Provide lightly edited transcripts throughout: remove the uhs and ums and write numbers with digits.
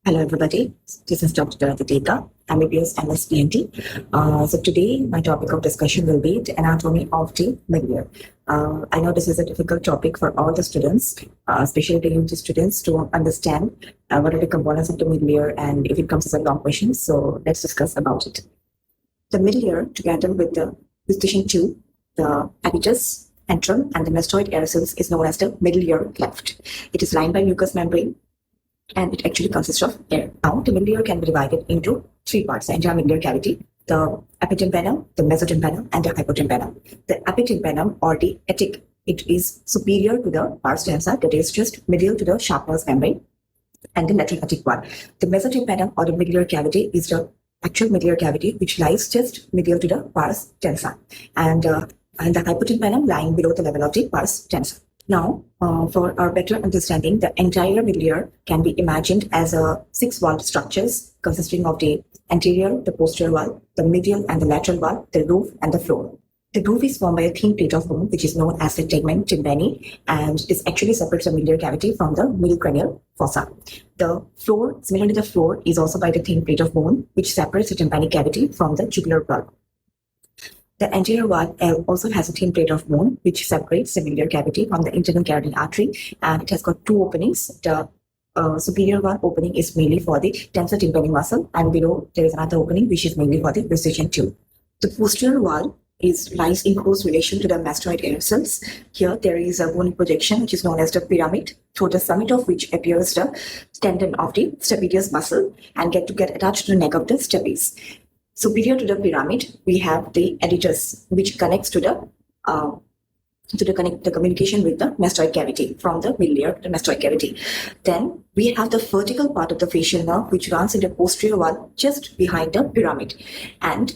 Hello, everybody. This is Dr. Deepika, MBBS MSPNT. So today, my topic of discussion will be the anatomy of the middle. I know this is a difficult topic for all the students, especially the UG students, to understand what are the components of the middle ear and if it comes as a long question. So let's discuss about it. The middle ear, together with the eustachian tube, the apparatus, antrum, and the mastoid air cells, is known as the middle ear cleft. It is lined by mucous membrane, and it actually consists of air. Now, the middle ear can be divided into three parts: the entire middle ear cavity, the epitympanum, the mesotympanum, and the hypotympanum. The epitympanum, or the etic, it is superior to the pars tensa, that is just medial to the sharpness membrane, and the lateral etic wall. The mesotympanum, or the middle ear cavity, is the actual middle ear cavity which lies just medial to the pars tensa, and the hypotympanum lying below the level of the pars tensa. Now, for our better understanding, the entire middle ear can be imagined as a six-walled structures consisting of the anterior, the posterior wall, the medial and the lateral wall, the roof and the floor. The roof is formed by a thin plate of bone, which is known as the tegmen tympani, and this actually separates the middle ear cavity from the middle cranial fossa. The floor, similarly, the floor is also by the thin plate of bone, which separates the tympanic cavity from the jugular bulb. The anterior wall also has a thin plate of bone which separates the middle ear cavity from the internal carotid artery, and it has got two openings. The superior one opening is mainly for the tensor tympanic muscle, and below there is another opening which is mainly for the eustachian tube. The posterior wall lies in close relation to the mastoid air cells. Here there is a bony projection which is known as the pyramid, through the summit of which appears the tendon of the stapedius muscle and get attached to the neck of the stapes. Superior to the pyramid, we have the adductus, which connects to the communication with the mastoid cavity from the middle ear to the mastoid cavity. Then we have the vertical part of the facial nerve, which runs in the posterior wall just behind the pyramid. And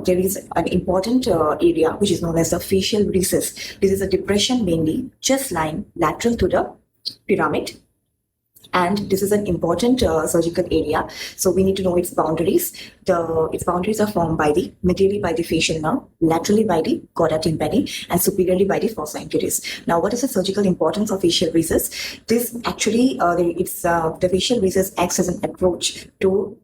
there is an important area which is known as the facial recess. This is a depression mainly just lying lateral to the pyramid. And this is an important surgical area, so we need to know its boundaries. Its boundaries are formed by medially by the facial nerve, laterally by the chorda tympani, and superiorly by the fossa inguris. Now, what is the surgical importance of facial recess? This actually, the facial recess acts as an approach to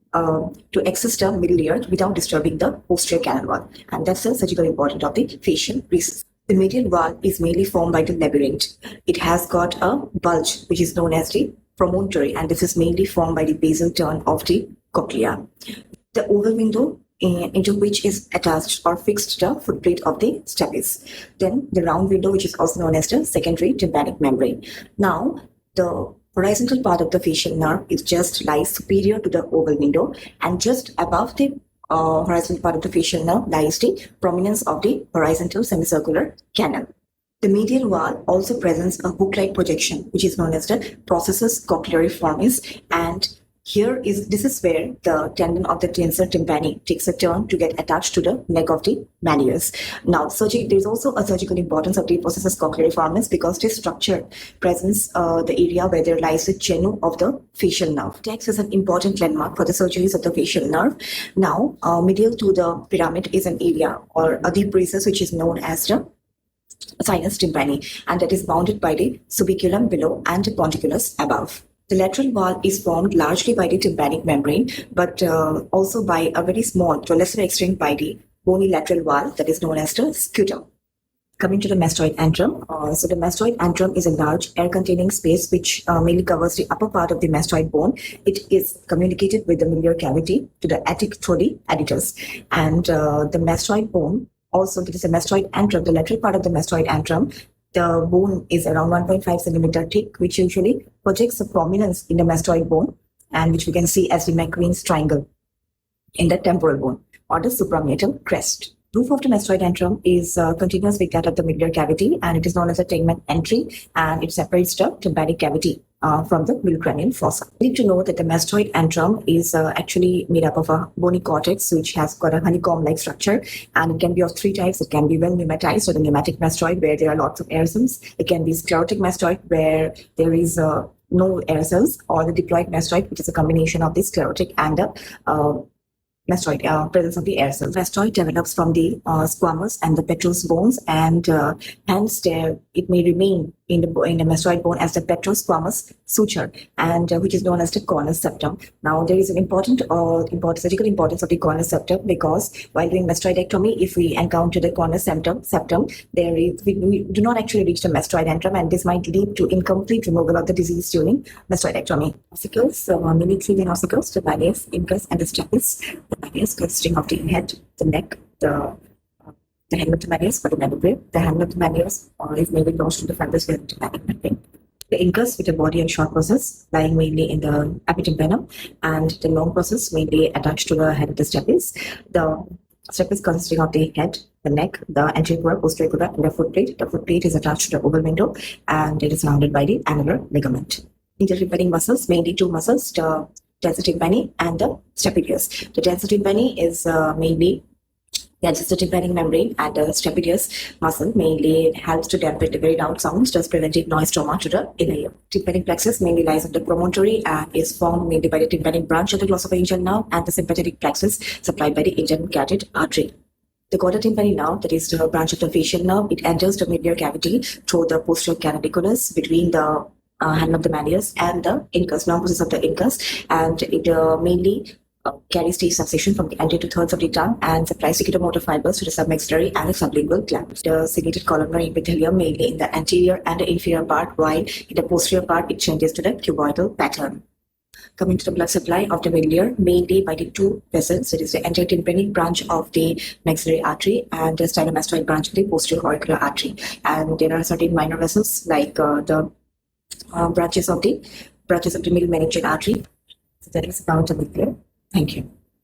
access the middle ear without disturbing the posterior canal wall, and that's the surgical importance of the facial recess. The medial wall is mainly formed by the labyrinth. It has got a bulge which is known as the promontory, and this is mainly formed by the basal turn of the cochlea. The oval window into which is attached or fixed the footplate of the stapes. Then the round window, which is also known as the secondary tympanic membrane. Now, the horizontal part of the facial nerve is just lies superior to the oval window, and just above the horizontal part of the facial nerve lies the prominence of the horizontal semicircular canal. The medial wall also presents a hook-like projection, which is known as the processus cochleariformis, and this is where the tendon of the tensor tympani takes a turn to get attached to the neck of the malleus. Now, there is also a surgical importance of the processus cochleariformis because this structure presents the area where there lies the genu of the facial nerve. It acts as an important landmark for the surgeries of the facial nerve. Now, medial to the pyramid is an area or a deep recess which is known as the sinus tympani, and that is bounded by the subiculum below and the ponticulus above. The lateral wall is formed largely by the tympanic membrane, but also by a very small, to a lesser extent, by the bony lateral wall that is known as the scutum. Coming to the mastoid antrum, so the mastoid antrum is a large air-containing space which mainly covers the upper part of the mastoid bone. It is communicated with the middle ear cavity to the attic through the adductus, and the mastoid bone. Also, there is a mastoid antrum, the lateral part of the mastoid antrum. The bone is around 1.5 centimeter thick, which usually projects a prominence in the mastoid bone, and which we can see as the McQueen's triangle in the temporal bone or the suprameatal crest. Roof of the mastoid antrum is continuous with that of the middle ear cavity, and it is known as a tegmen entry, and it separates the tympanic cavity from the middle cranial fossa. We need to know that the mastoid antrum is actually made up of a bony cortex which has got a honeycomb-like structure, and it can be of three types. It can be well pneumatized, or the pneumatic mastoid, where there are lots of air cells. It can be sclerotic mastoid, where there is no air cells, or the diploid mastoid, which is a combination of the sclerotic and the mastoid, presence of the air cells. Mastoid develops from the squamous and the petrous bones, and hence it may remain in the mastoid bone as the petrosquamous suture, and which is known as the cornus septum. Now, there is an important surgical importance of the cornus septum, because while doing mastoidectomy, if we encounter the cornus septum, we do not actually reach the mastoid antrum, and this might lead to incomplete removal of the disease during mastoidectomy. Ossicles, many 3 main ossicles, the malleus, incus, and the stapes. The malleus consisting of the head, the neck, the hand of the malleus for the mandible. The hand of the malleus is mainly lodged in the fundus with the membrane. The incus with the body and short process lying mainly in the epitymplanum, and the long process mainly attached to the head of the stapes. The stapes consisting of the head, the neck, the anterior crura, posterior crura, and the foot plate. The foot plate is attached to the oval window, and it is surrounded by the annular ligament. Intertympanic muscles, mainly 2 muscles, the tensor tympani and the stapedius. The tensor tympani is mainly the adjacent tympanic membrane, and the stapedius muscle mainly helps to dampen the very loud sounds, thus preventing noise trauma to the inner ear. Tympanic plexus mainly lies on the promontory and is formed mainly by the tympanic branch of the glossopharyngeal nerve and the sympathetic plexus supplied by the internal carotid artery. The chorda tympani nerve, that is the branch of the facial nerve, it enters the medial cavity through the posterior canaliculus between the hand of the malleus and the incus, long process of the incus, and it mainly carries taste sensation from the anterior 2/3 of the tongue and supplies secretomotor fibers to the submaxillary and the sublingual glands. The segmented columnar epithelium mainly in the anterior and the inferior part, while in the posterior part it changes to the cuboidal pattern. Coming to the blood supply of the middle ear, mainly by the 2 vessels, it is the anterior tympanic branch of the maxillary artery and the stylomastoid branch of the posterior auricular artery. And there are certain minor vessels like the branches of the middle meningeal artery. So that is about the middle ear. Thank you.